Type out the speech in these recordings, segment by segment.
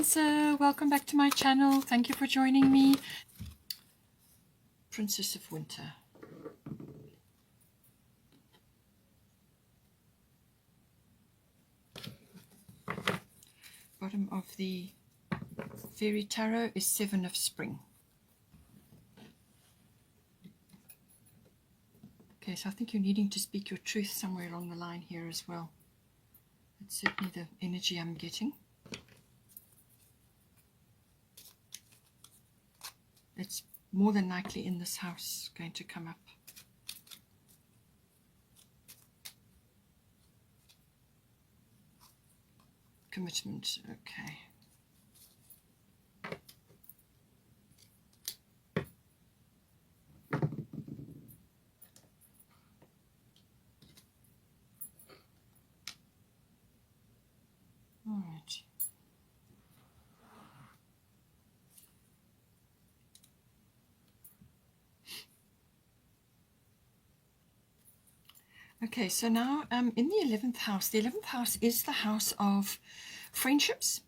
Cancer, welcome back to my channel. Thank you for joining me. Princess of Winter. Bottom of the Fairy Tarot is Seven of Spring. Okay, so I think you're needing to speak your truth somewhere along the line here as well. That's certainly the energy I'm getting. It's more than likely in this house going to come up. Commitment, okay. All right. Okay, so now in the 11th house is the house of friendships.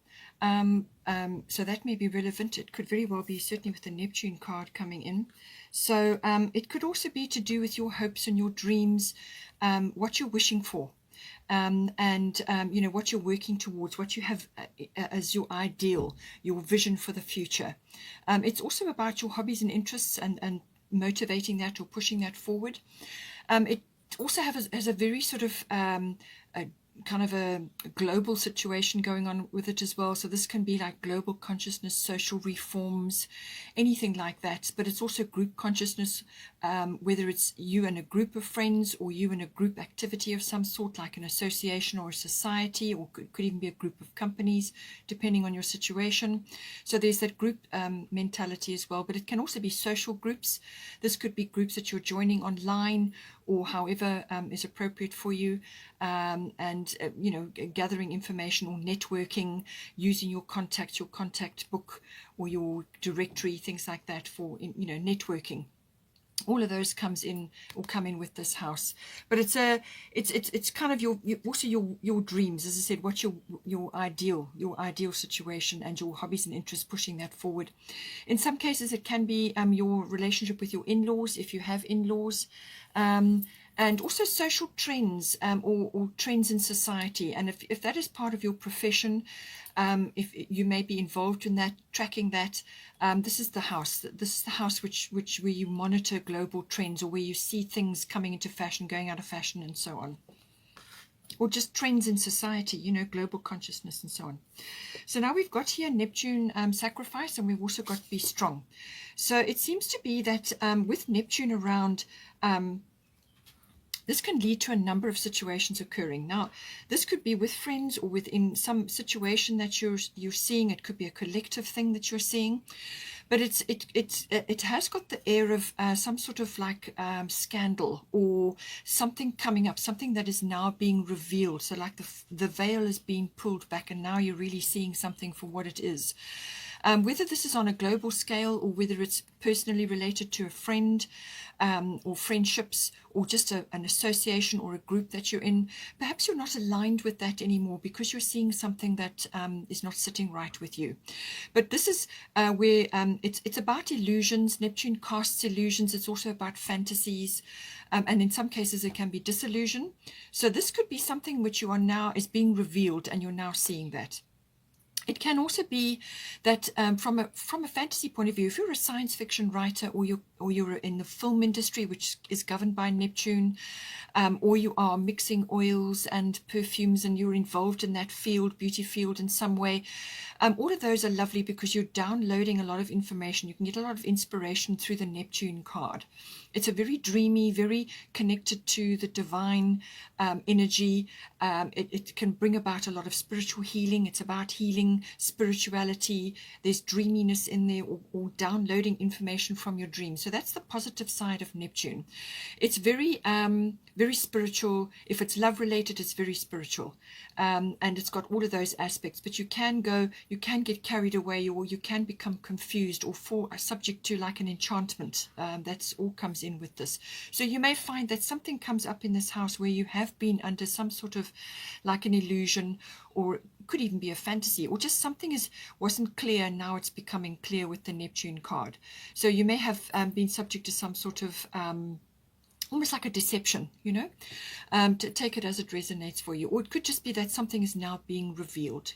So that may be relevant. It could very well be, certainly with the Neptune card coming in. So it could also be to do with your hopes and your dreams, what you're wishing for. You know, what you're working towards, what you have as your ideal, your vision for the future. It's also about your hobbies and interests and motivating that or pushing that forward. It also has a very sort of kind of a global situation going on with it as well. So this can be like global consciousness, social reforms, anything like that. But it's also group consciousness, whether it's you and a group of friends or you and a group activity of some sort, like an association or a society, or could even be a group of companies, depending on your situation. So there's that group mentality as well. But it can also be social groups. This could be groups that you're joining online or however is appropriate for you, you know, gathering information or networking, using your contacts, your contact book or your directory, things like that for, you know, networking. All of those come in with this house. But it's kind of your dreams, as I said, what's your ideal situation and your hobbies and interests, pushing that forward. In some cases it can be your relationship with your in-laws, if you have in-laws, and also social trends or trends in society. And if that is part of your profession, if you may be involved in that, tracking that, this is the house. This is the house where you monitor global trends, or where you see things coming into fashion, going out of fashion, and so on. Or just trends in society, you know, global consciousness and so on. So now we've got here Neptune sacrifice, and we've also got be strong. So it seems to be that with Neptune around, this can lead to a number of situations occurring. Now, this could be with friends or within some situation that you're seeing. It could be a collective thing that you're seeing, but it has got the air of some sort of like scandal or something coming up, something that is now being revealed. So like the veil is being pulled back, and now you're really seeing something for what it is. Whether this is on a global scale or whether it's personally related to a friend or friendships or just an association or a group that you're in, perhaps you're not aligned with that anymore because you're seeing something that is not sitting right with you. But this is where it's about illusions. Neptune casts illusions. It's also about fantasies. And in some cases it can be disillusion. So this could be something which you are now is being revealed, and you're now seeing that. It can also be that from a fantasy point of view, if you're a science fiction writer or you're in the film industry, which is governed by Neptune, or you are mixing oils and perfumes and you're involved in that field, beauty field in some way, all of those are lovely because you're downloading a lot of information. You can get a lot of inspiration through the Neptune card. It's a very dreamy, very connected to the divine energy. It can bring about a lot of spiritual healing. It's about healing, spirituality. There's dreaminess in there, or downloading information from your dreams. So that's the positive side of Neptune. It's very very spiritual. If it's love related, it's very spiritual, and it's got all of those aspects. But you can get carried away, or you can become confused or subject to like an enchantment. That's all comes in with this. So you may find that something comes up in this house where you have been under some sort of like an illusion, or could even be a fantasy, or just something wasn't clear, and now it's becoming clear with the Neptune card. So you may have been subject to some sort of almost like a deception, to take it as it resonates for you. Or it could just be that something is now being revealed,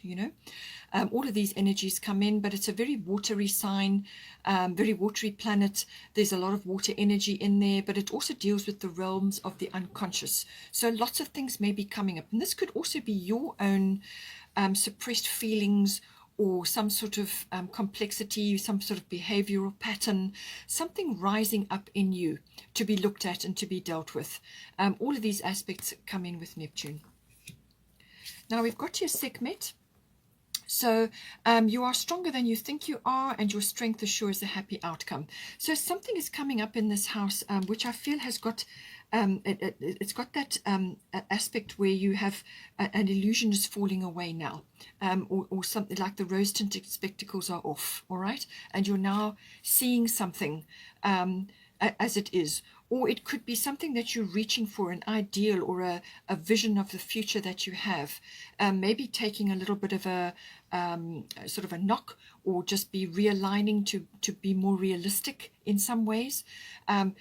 all of these energies come in, but it's a very watery sign, very watery planet. There's a lot of water energy in there, but it also deals with the realms of the unconscious. So lots of things may be coming up. And this could also be your own suppressed feelings, or some sort of complexity, some sort of behavioral pattern, something rising up in you to be looked at and to be dealt with. All of these aspects come in with Neptune. Now we've got your Sekhmet. So you are stronger than you think you are, and your strength assures a happy outcome. So something is coming up in this house, which I feel has got it's got that aspect where you have an illusion is falling away now, or something like the rose-tinted spectacles are off, all right, and you're now seeing something as it is. Or it could be something that you're reaching for, an ideal or a vision of the future that you have, maybe taking a little bit of a sort of a knock, or just be realigning to be more realistic in some ways.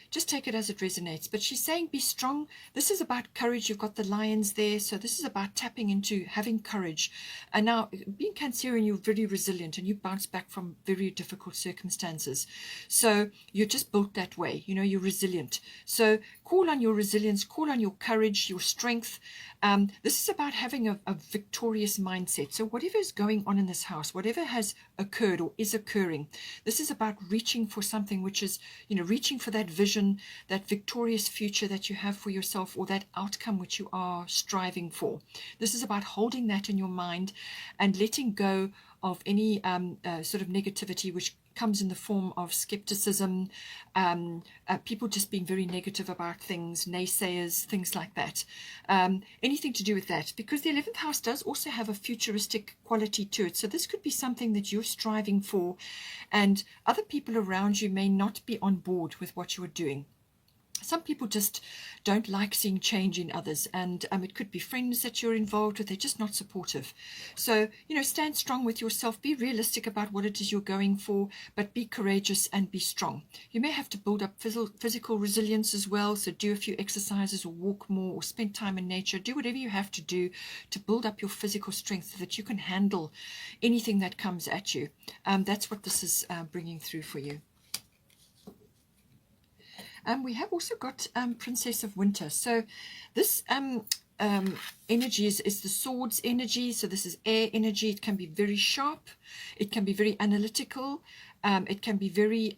Just take it as it resonates. But she's saying be strong. This is about courage. You've got the lions there. So this is about tapping into having courage. And now, being Cancerian, you're very resilient and you bounce back from very difficult circumstances. So you're just built that way. You're resilient. So call on your resilience, call on your courage, your strength. This is about having a victorious mindset. So whatever is going on in this house, whatever has occurred or is occurring, this is about reaching for something which is, reaching for that vision, that victorious future that you have for yourself, or that outcome which you are striving for. This is about holding that in your mind and letting go of any sort of negativity which comes in the form of skepticism, people just being very negative about things, naysayers, things like that. Anything to do with that, because the 11th house does also have a futuristic quality to it. So this could be something that you're striving for, and other people around you may not be on board with what you're doing. Some people just don't like seeing change in others, and it could be friends that you're involved with. They're just not supportive. So, stand strong with yourself. Be realistic about what it is you're going for, but be courageous and be strong. You may have to build up physical resilience as well. So do a few exercises, or walk more, or spend time in nature. Do whatever you have to do to build up your physical strength so that you can handle anything that comes at you. That's what this is bringing through for you. We have also got Princess of Winter. So this energy is the swords energy. So this is air energy. It can be very sharp. It can be very analytical. It can be very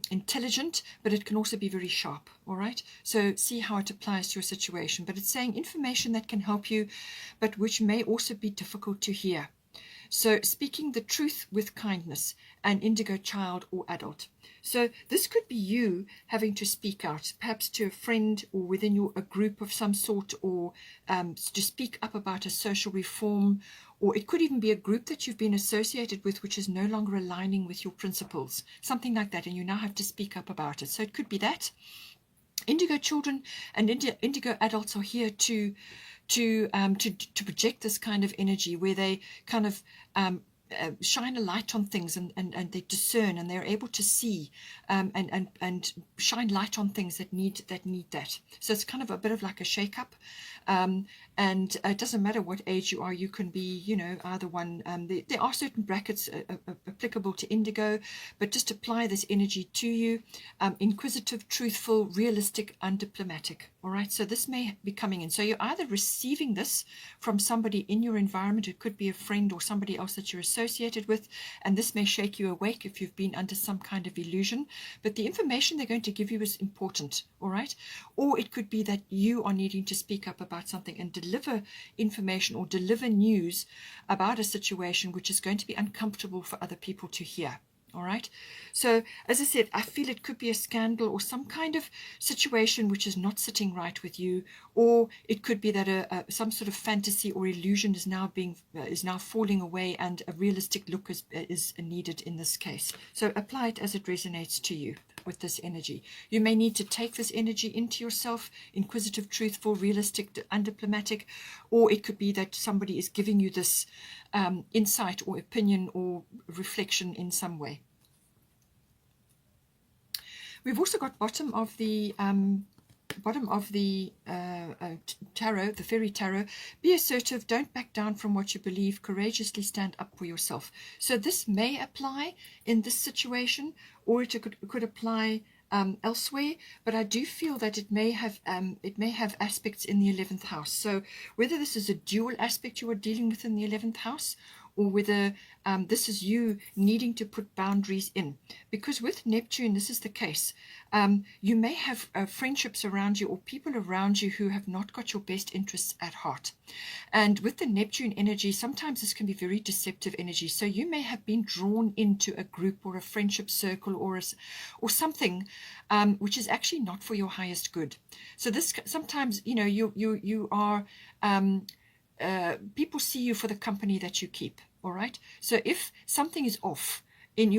intelligent, but it can also be very sharp. All right. So see how it applies to your situation. But it's saying information that can help you, but which may also be difficult to hear. So speaking the truth with kindness, an indigo child or adult. So this could be you having to speak out, perhaps to a friend or within a group of some sort, or to speak up about a social reform, or it could even be a group that you've been associated with which is no longer aligning with your principles, something like that, and you now have to speak up about it. So it could be that. Indigo children and indigo adults are here to project this kind of energy where they kind of shine a light on things, and they discern, and they're able to see and shine light on things that need that. So it's kind of a bit of like a shake-up, and it doesn't matter what age you are. You can be, either one. There are certain brackets applicable to indigo, but just apply this energy to you. Inquisitive, truthful, realistic, undiplomatic. All right, so this may be coming in. So you're either receiving this from somebody in your environment. It could be a friend or somebody else that you're associated with, and this may shake you awake if you've been under some kind of illusion. But the information they're going to give you is important, all right? Or it could be that you are needing to speak up about something and deliver information or deliver news about a situation which is going to be uncomfortable for other people to hear. All right. So as I said, I feel it could be a scandal or some kind of situation which is not sitting right with you, or it could be that some sort of fantasy or illusion is now falling away, and a realistic look is needed in this case. So apply it as it resonates to you. with this energy. You may need to take this energy into yourself, inquisitive, truthful, realistic, undiplomatic, or it could be that somebody is giving you this insight or opinion or reflection in some way. We've also got bottom of the tarot, the fairy tarot. Be assertive, don't back down from what you believe, courageously stand up for yourself. So this may apply in this situation, or it could apply elsewhere, but I do feel that it may have aspects in the 11th house. So whether this is a dual aspect you are dealing with in the 11th house, or whether this is you needing to put boundaries in. Because with Neptune, this is the case. You may have friendships around you or people around you who have not got your best interests at heart. And with the Neptune energy, sometimes this can be very deceptive energy. So you may have been drawn into a group or a friendship circle or something which is actually not for your highest good. So this sometimes, you are... people see you for the company that you keep. All right. So if something is off in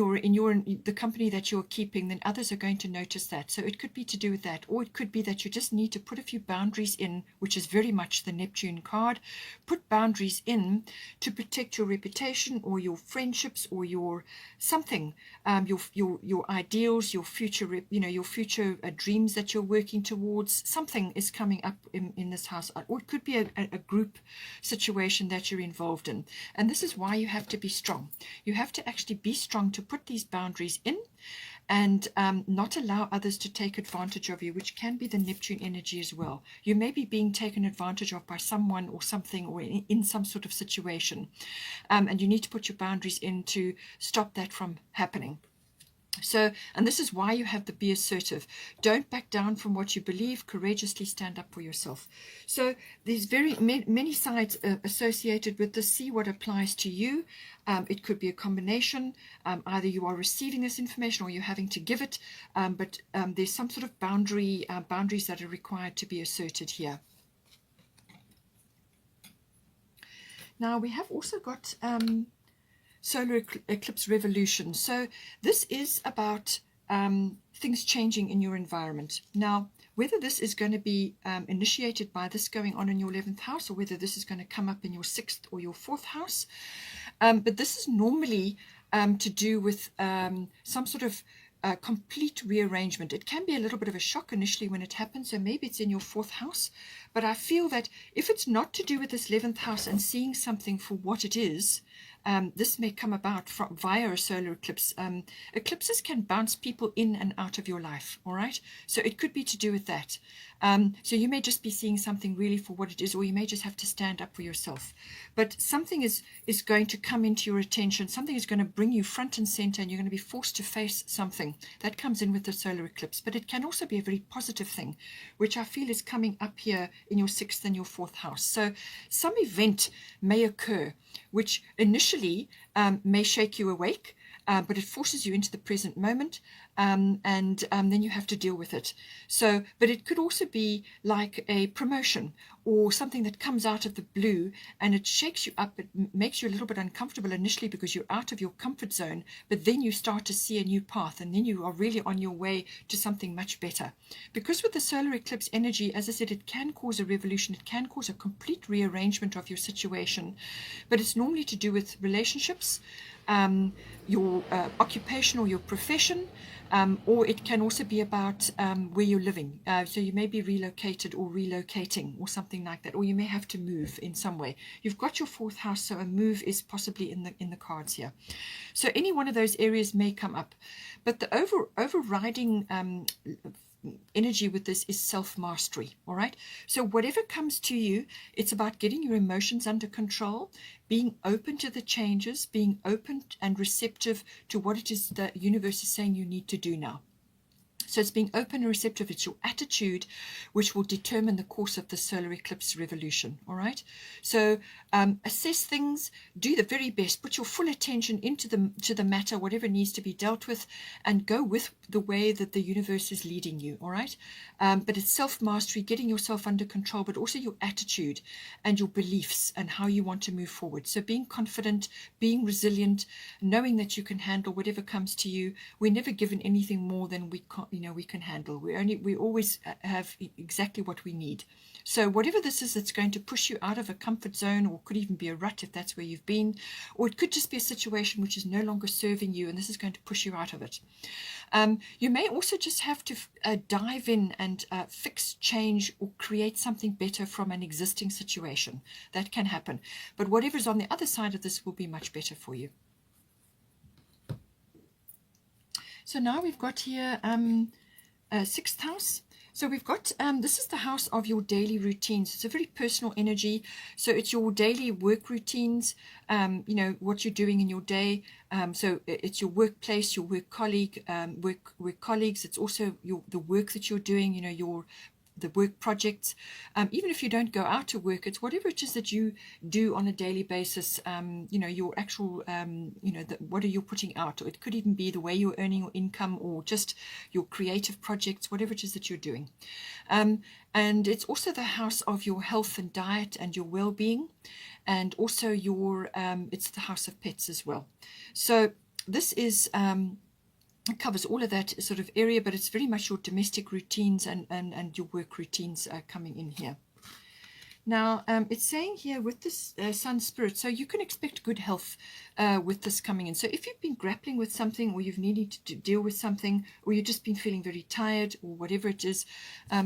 the company that you're keeping, then others are going to notice that. So it could be to do with that, or it could be that you just need to put a few boundaries in, which is very much the Neptune card. Put boundaries in to protect your reputation or your friendships or your something, your ideals, your future, your future dreams that you're working towards. Something is coming up in this house, or it could be a group situation that you're involved in. And this is why you have to be strong. You have to actually be strong to put these boundaries in and not allow others to take advantage of you, which can be the Neptune energy as well. You may be being taken advantage of by someone or something, or in some sort of situation, and you need to put your boundaries in to stop that from happening. So, and this is why you have the be assertive. Don't back down from what you believe. Courageously stand up for yourself. So there's many sides associated with this. See what applies to you. It could be a combination. Either you are receiving this information or you're having to give it. But there's some sort of boundaries that are required to be asserted here. Now we have also got... solar eclipse revolution. So this is about things changing in your environment. Now, whether this is going to be initiated by this going on in your 11th house, or whether this is going to come up in your 6th or your 4th house, but this is normally to do with some sort of complete rearrangement. It can be a little bit of a shock initially when it happens, so maybe it's in your 4th house, but I feel that if it's not to do with this 11th house and seeing something for what it is, this may come about via a solar eclipse. Eclipses can bounce people in and out of your life, all right? So it could be to do with that. So you may just be seeing something really for what it is, or you may just have to stand up for yourself. But something is going to come into your attention. Something is going to bring you front and center, and you're going to be forced to face something. That comes in with the solar eclipse. But it can also be a very positive thing, which I feel is coming up here in your 6th and your 4th house. So some event may occur which initially may shake you awake, but it forces you into the present moment, and then you have to deal with it. So, but it could also be like a promotion or something that comes out of the blue, and it shakes you up. It makes you a little bit uncomfortable initially because you're out of your comfort zone, but then you start to see a new path, and then you are really on your way to something much better. Because with the solar eclipse energy, as I said, it can cause a revolution. It can cause a complete rearrangement of your situation, but it's normally to do with relationships, your occupation or your profession, or it can also be about where you're living. So you may be relocated or relocating or something like that, or you may have to move in some way. You've got your 4th house, so a move is possibly in the cards here. So any one of those areas may come up, but the overriding energy with this is self-mastery. All right, so whatever comes to you, it's about getting your emotions under control, being open to the changes, being open and receptive to what it is the universe is saying you need to do now. So it's being open and receptive. It's your attitude which will determine the course of the solar eclipse revolution. All right. So assess things, do the very best, put your full attention into the matter, whatever needs to be dealt with, and go with the way that the universe is leading you. All right. But it's self-mastery, getting yourself under control, but also your attitude and your beliefs and how you want to move forward. So being confident, being resilient, knowing that you can handle whatever comes to you. We're never given anything more than we can handle. We always have exactly what we need. So whatever this is that's going to push you out of a comfort zone, or could even be a rut if that's where you've been, or it could just be a situation which is no longer serving you, and this is going to push you out of it. You may also just have to dive in and fix, change, or create something better from an existing situation. That can happen. But whatever's on the other side of this will be much better for you. So now we've got here 6th house. So we've got, this is the house of your daily routines. It's a very personal energy. So it's your daily work routines, what you're doing in your day. So it's your workplace, your work colleague, work colleagues. It's also the work that you're doing, the work projects. Even if you don't go out to work, it's whatever it is that you do on a daily basis, your actual, what are you putting out? Or it could even be the way you're earning your income, or just your creative projects, whatever it is that you're doing. And it's also the house of your health and diet and your well-being, and also it's the house of pets as well. So this is it covers all of that sort of area, but it's very much your domestic routines and your work routines coming in here. Now, it's saying here with this Sun Spirit, so you can expect good health with this coming in. So if you've been grappling with something, or you've needed to deal with something, or you've just been feeling very tired, or whatever it is,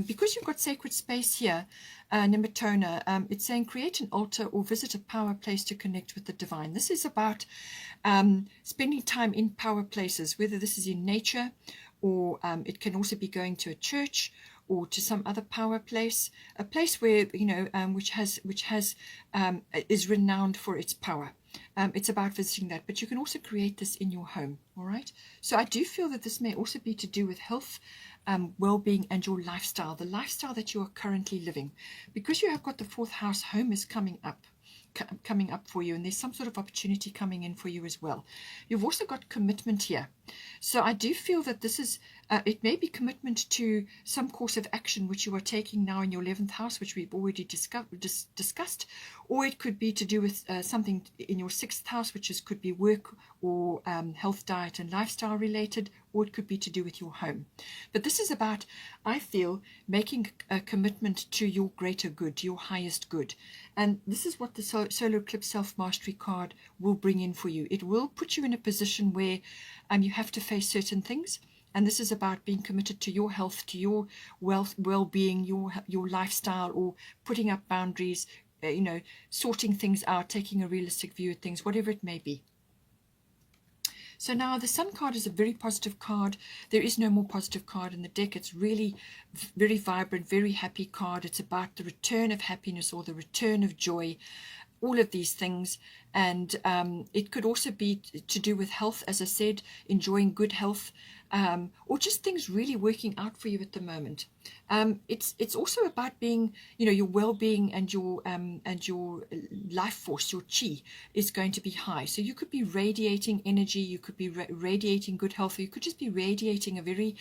because you've got sacred space here, Nematona, it's saying create an altar or visit a power place to connect with the divine. This is about spending time in power places, whether this is in nature, or it can also be going to a church, or to some other power place, a place where which is renowned for its power. It's about visiting that, but you can also create this in your home. All right. So I do feel that this may also be to do with health, well-being, and your lifestyle, the lifestyle that you are currently living, because you have got the 4th house. Home is coming up for you, and there's some sort of opportunity coming in for you as well. You've also got commitment here. So I do feel that this is it may be commitment to some course of action which you are taking now in your 11th house, which we've already discussed, or it could be to do with something in your 6th house, which could be work or health, diet, and lifestyle related, or it could be to do with your home. But this is about, I feel, making a commitment to your greater good, your highest good. And this is what the Solar Eclipse Self-Mastery card will bring in for you. It will put you in a position where you have to face certain things. And this is about being committed to your health, to your wealth, well-being, your lifestyle, or putting up boundaries, sorting things out, taking a realistic view of things, whatever it may be. So now the Sun card is a very positive card. There is no more positive card in the deck. It's really very vibrant, very happy card. It's about the return of happiness or the return of joy, all of these things. And it could also be to do with health, as I said, enjoying good health, or just things really working out for you at the moment. It's also about being, your well-being and your life force, your chi is going to be high. So you could be radiating energy, you could be radiating good health, or you could just be radiating a very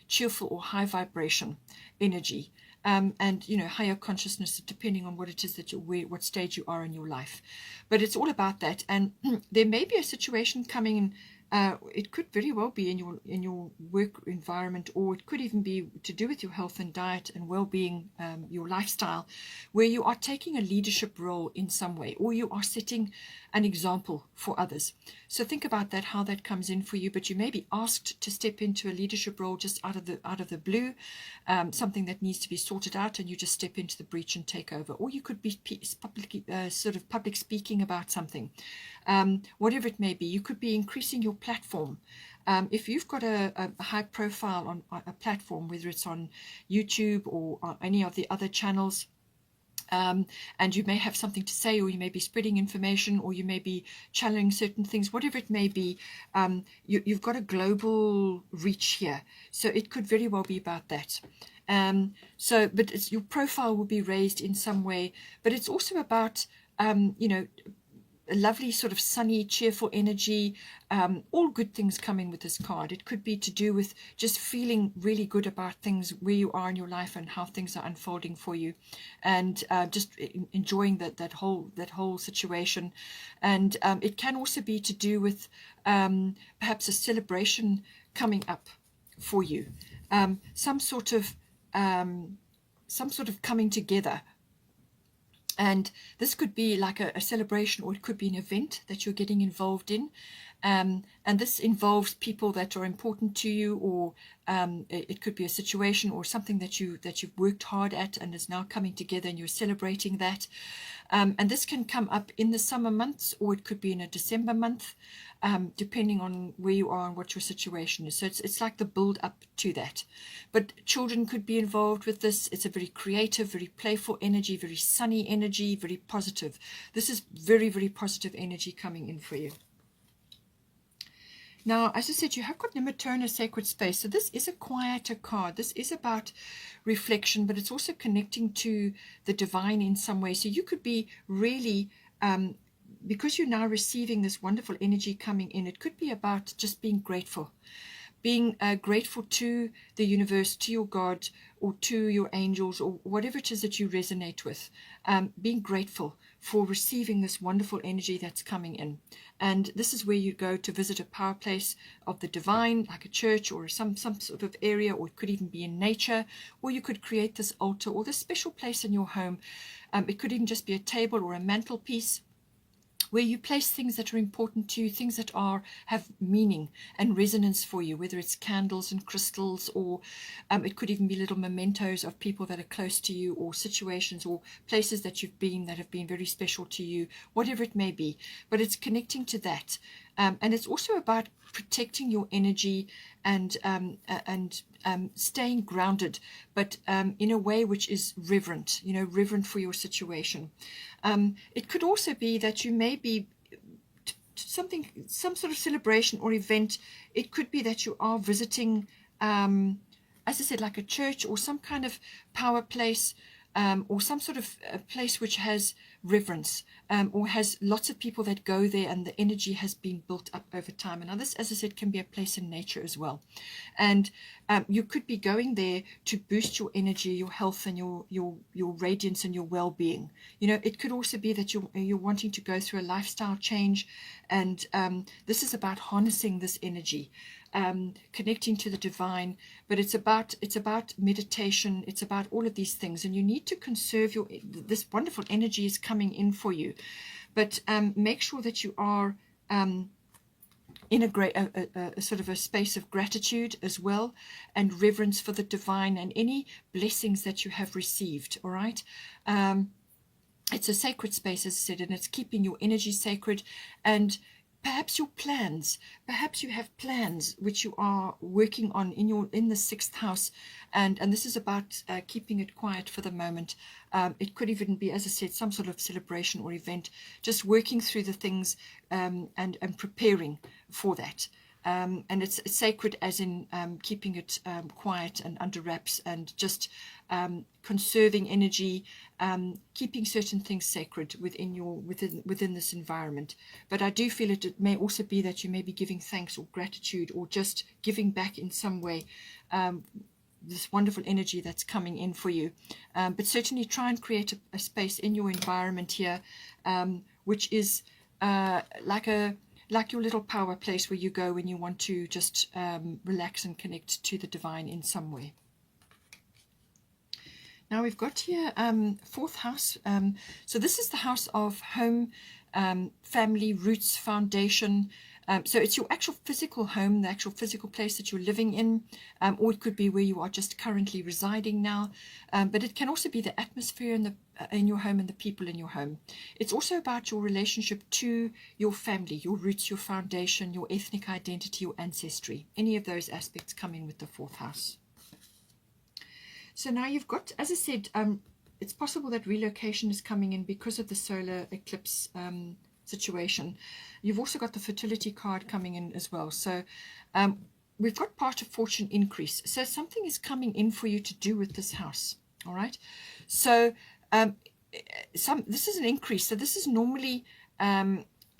cheerful or high vibration energy. And higher consciousness, depending on what it is that what stage you are in your life. But it's all about that. And there may be a situation coming in. It could very well be in your work environment, or it could even be to do with your health and diet and well-being, your lifestyle, where you are taking a leadership role in some way, or you are setting an example for others. So think about that, how that comes in for you. But you may be asked to step into a leadership role just out of the blue, something that needs to be sorted out, and you just step into the breach and take over. Or you could be public speaking about something, whatever it may be. You could be increasing your platform. If you've got a high profile on a platform, whether it's on YouTube or on any of the other channels, and you may have something to say, or you may be spreading information, or you may be channeling certain things, whatever it may be. You've got a global reach here, so it could very well be about that. But your profile will be raised in some way, but it's also about, a lovely sort of sunny, cheerful energy, all good things coming with this card. It could be to do with just feeling really good about things, where you are in your life and how things are unfolding for you, and just enjoying that whole situation. And it can also be to do with perhaps a celebration coming up for you, some sort of coming together. And this could be like a celebration, or it could be an event that you're getting involved in. And this involves people that are important to you, or it could be a situation or something that you've worked hard at and is now coming together, and you're celebrating that. And this can come up in the summer months, or it could be in a December month, depending on where you are and what your situation is. So it's like the build up to that. But children could be involved with this. It's a very creative, very playful energy, very sunny energy, very positive. This is very, very positive energy coming in for you. Now, as I said, you have got Nimatona Sacred Space. So this is a quieter card. This is about reflection, but it's also connecting to the divine in some way. So you could be really, because you're now receiving this wonderful energy coming in, it could be about just being grateful. Being grateful to the universe, to your God, or to your angels, or whatever it is that you resonate with. Being grateful for receiving this wonderful energy that's coming in. And this is where you go to visit a power place of the divine, like a church or some sort of area, or it could even be in nature, or you could create this altar or this special place in your home. It could even just be a table or a mantelpiece, where you place things that are important to you, things that have meaning and resonance for you, whether it's candles and crystals, or it could even be little mementos of people that are close to you, or situations or places that you've been that have been very special to you, whatever it may be. But it's connecting to that. And it's also about protecting your energy and staying grounded, but in a way which is reverent, reverent for your situation. It could also be that you may be some sort of celebration or event. It could be that you are visiting, as I said, like a church or some kind of power place, or some sort of a place which has reverence, or has lots of people that go there, and the energy has been built up over time. And now this, as I said, can be a place in nature as well. And you could be going there to boost your energy, your health, and your radiance and your well-being. It could also be that you're wanting to go through a lifestyle change, and this is about harnessing this energy, connecting to the divine. But it's about meditation. It's about all of these things, and you need to conserve this wonderful energy is coming in for you. But make sure that you are in a sort of a space of gratitude as well, and reverence for the divine and any blessings that you have received. All right. It's a sacred space, as I said, and it's keeping your energy sacred. And perhaps your plans, perhaps you have plans which you are working on in the 6th house, and this is about keeping it quiet for the moment. It could even be, as I said, some sort of celebration or event, just working through the things, and preparing for that. And it's sacred as in keeping it quiet and under wraps, and just conserving energy, keeping certain things sacred within this environment. But I do feel it may also be that you may be giving thanks or gratitude, or just giving back in some way, this wonderful energy that's coming in for you. But certainly try and create a space in your environment here, which is like your little power place where you go when you want to just relax and connect to the divine in some way. Now we've got here 4th house. So this is the house of home, family, roots, foundation. So it's your actual physical home, the actual physical place that you're living in, or it could be where you are just currently residing now. But it can also be the atmosphere in your home and the people in your home. It's also about your relationship to your family, your roots, your foundation, your ethnic identity, your ancestry. Any of those aspects come in with the 4th house. So now you've got, as I said, it's possible that relocation is coming in because of the solar eclipse situation. You've also got the fertility card coming in as well. So we've got part of fortune increase. So something is coming in for you to do with this house. All right. So this is an increase. So this is normally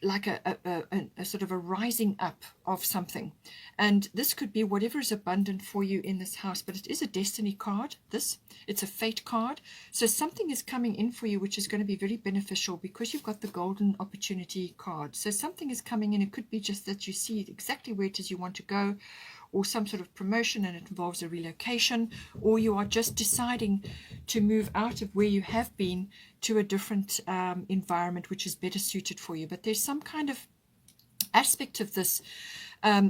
like a sort of a rising up of something, and this could be whatever is abundant for you in this house. But it is a destiny card. It's a fate card. So something is coming in for you which is going to be very beneficial because you've got the golden opportunity card. So something is coming in. It could be just that you see exactly where it is you want to go, or some sort of promotion, and it involves a relocation, or you are just deciding to move out of where you have been to a different environment which is better suited for you. But there's some kind of aspect of this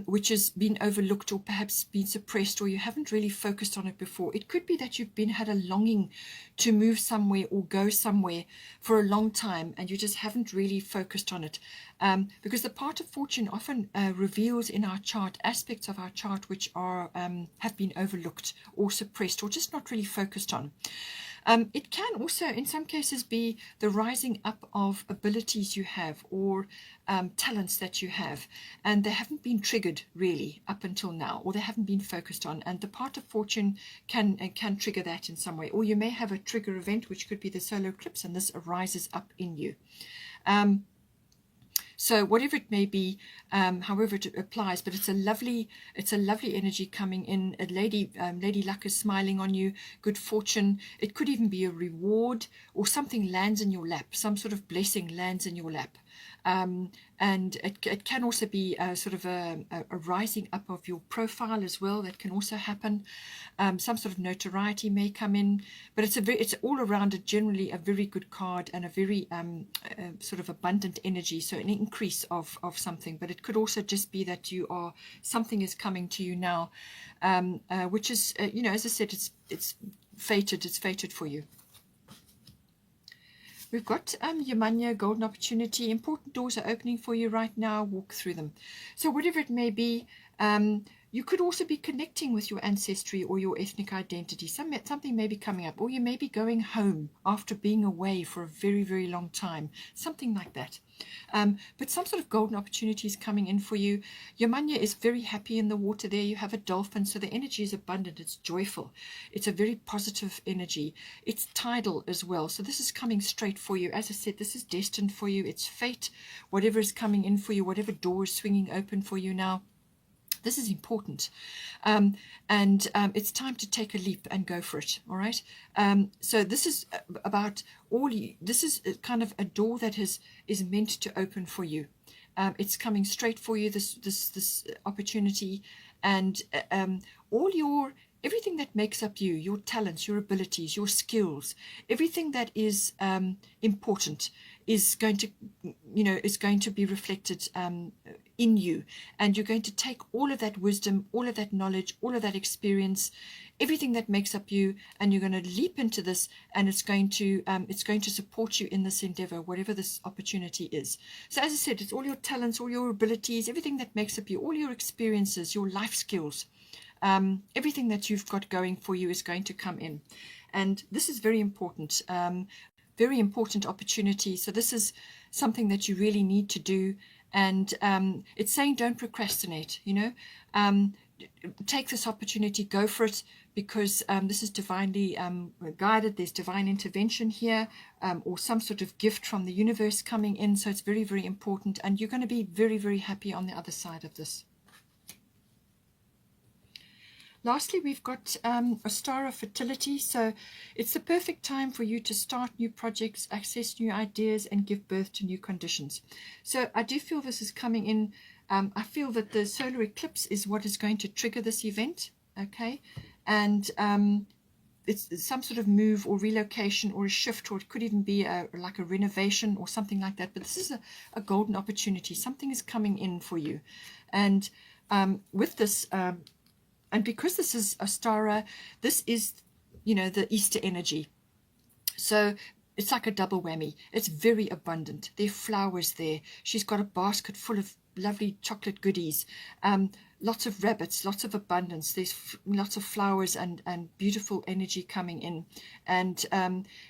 which has been overlooked or perhaps been suppressed, or you haven't really focused on it before. It could be that you've had a longing to move somewhere or go somewhere for a long time, and you just haven't really focused on it, because the part of fortune often reveals in our chart aspects of our chart which are have been overlooked or suppressed or just not really focused on. It can also, in some cases, be the rising up of abilities you have, or talents that you have, and they haven't been triggered really up until now, or they haven't been focused on. And the part of fortune can trigger that in some way. Or you may have a trigger event, which could be the solar eclipse, and this arises up in you. So whatever it may be, however it applies, but it's a lovely energy coming in. A lady luck is smiling on you, good fortune. It could even be a reward, or something lands in your lap, some sort of blessing lands in your lap. And it can also be sort of a rising up of your profile as well. That can also happen. Some sort of notoriety may come in, but it's all around generally a very good card, and a very sort of abundant energy. So an increase of something, but it could also just be that something is coming to you now, which is as I said, it's fated for you. We've got Yamanya, golden opportunity. Important doors are opening for you right now. Walk through them. So whatever it may be, you could also be connecting with your ancestry or your ethnic identity. Something may be coming up, or you may be going home after being away for a very, very long time. Something like that. But some sort of golden opportunity is coming in for you. Yamanya is very happy in the water there. You have a dolphin, so the energy is abundant. It's joyful. It's a very positive energy. It's tidal as well. So this is coming straight for you. As I said, this is destined for you. It's fate. Whatever is coming in for you, whatever door is swinging open for you now, this is important, and it's time to take a leap and go for it. All right. So this is about this is kind of a door that is meant to open for you. It's coming straight for you. This opportunity, and everything that makes up you, your talents, your abilities, your skills, everything that is important is going to be reflected in you, and you're going to take all of that wisdom, all of that knowledge, all of that experience, everything that makes up you, and you're going to leap into this, and it's going to support you in this endeavor, whatever this opportunity is. So as I said, it's all your talents, all your abilities, everything that makes up you, all your experiences, your life skills, everything that you've got going for you is going to come in, and this is very important. Very important opportunity. So this is something that you really need to do, and it's saying don't procrastinate. Take this opportunity, go for it, because this is divinely guided. There's divine intervention here, or some sort of gift from the universe coming in. So it's very, very important, and you're going to be very, very happy on the other side of this. Lastly, we've got a star of fertility. So it's the perfect time for you to start new projects, access new ideas, and give birth to new conditions. So I do feel this is coming in. I feel that the solar eclipse is what is going to trigger this event. Okay. And it's some sort of move or relocation or a shift, or it could even be like a renovation or something like that. But this is a golden opportunity. Something is coming in for you. And with this... and because this is Astara, this is, the Easter energy. So it's like a double whammy. It's very abundant. There are flowers there. She's got a basket full of lovely chocolate goodies, lots of rabbits, lots of abundance. There's lots of flowers and beautiful energy coming in, and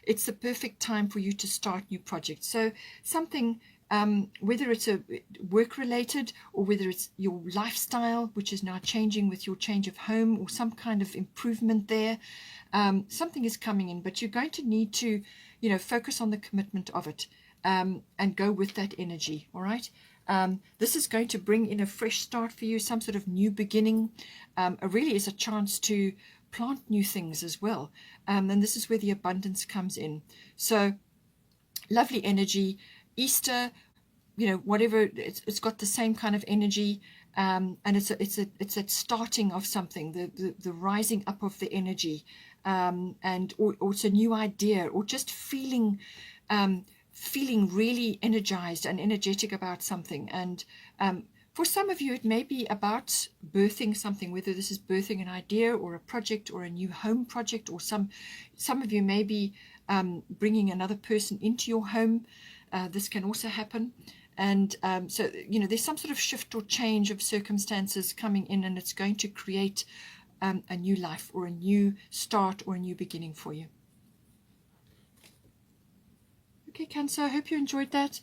it's the perfect time for you to start new projects. So something, whether it's a work related or whether it's your lifestyle, which is now changing with your change of home, or some kind of improvement there, something is coming in, but you're going to need to, focus on the commitment of it, and go with that energy. All right. This is going to bring in a fresh start for you, some sort of new beginning. It really is a chance to plant new things as well. And this is where the abundance comes in. So lovely energy. Easter, whatever, it's got the same kind of energy. And it's a starting of something, the rising up of the energy, or it's a new idea, or just feeling really energized and energetic about something. And for some of you, it may be about birthing something, whether this is birthing an idea or a project or a new home project, or some of you may be bringing another person into your home. This can also happen. And so, there's some sort of shift or change of circumstances coming in, and it's going to create a new life or a new start or a new beginning for you. Okay, Cancer, I hope you enjoyed that.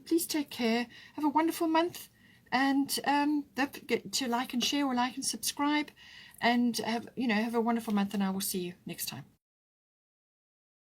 Please take care. Have a wonderful month. And don't forget to like and share, or like and subscribe. And have a wonderful month, and I will see you next time.